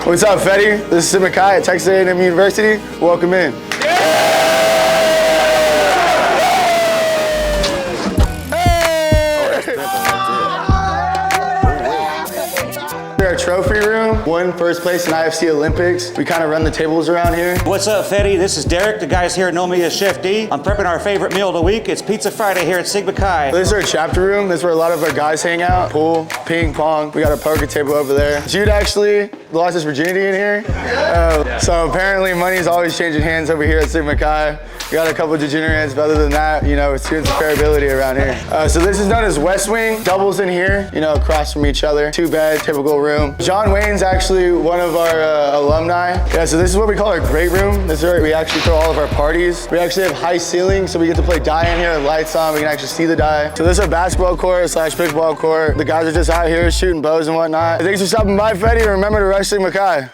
What's up, Fetii? This is Sigma Chi at Texas A&M University. Welcome in. Our trophy room, won first place in IFC Olympics. We kind of run the tables around here. What's up, Fetii? This is Derek. The guys here know me as Chef D. I'm prepping our favorite meal of the week. It's Pizza Friday here at Sigma Chi. This is our chapter room. This is where a lot of our guys hang out. Pool, ping pong. We got a poker table over there. Jude actually lost his virginity in here. So apparently money's always changing hands over here at Sigma Chi. We got a couple of degenerates, but other than that, you know, students of comparability around here. So this is known as West Wing. Doubles in here, you know, across from each other. 2-bed, typical room. John Wayne's actually one of our alumni. Yeah, so this is what we call our great room. This is where we actually throw all of our parties. We actually have high ceilings, so we get to play die in here with lights on. We can actually see the die. So this is our basketball court / pickleball court. The guys are just out here shooting bows and whatnot. Thanks for stopping by, Fetii. Remember to rush Sigma Chi.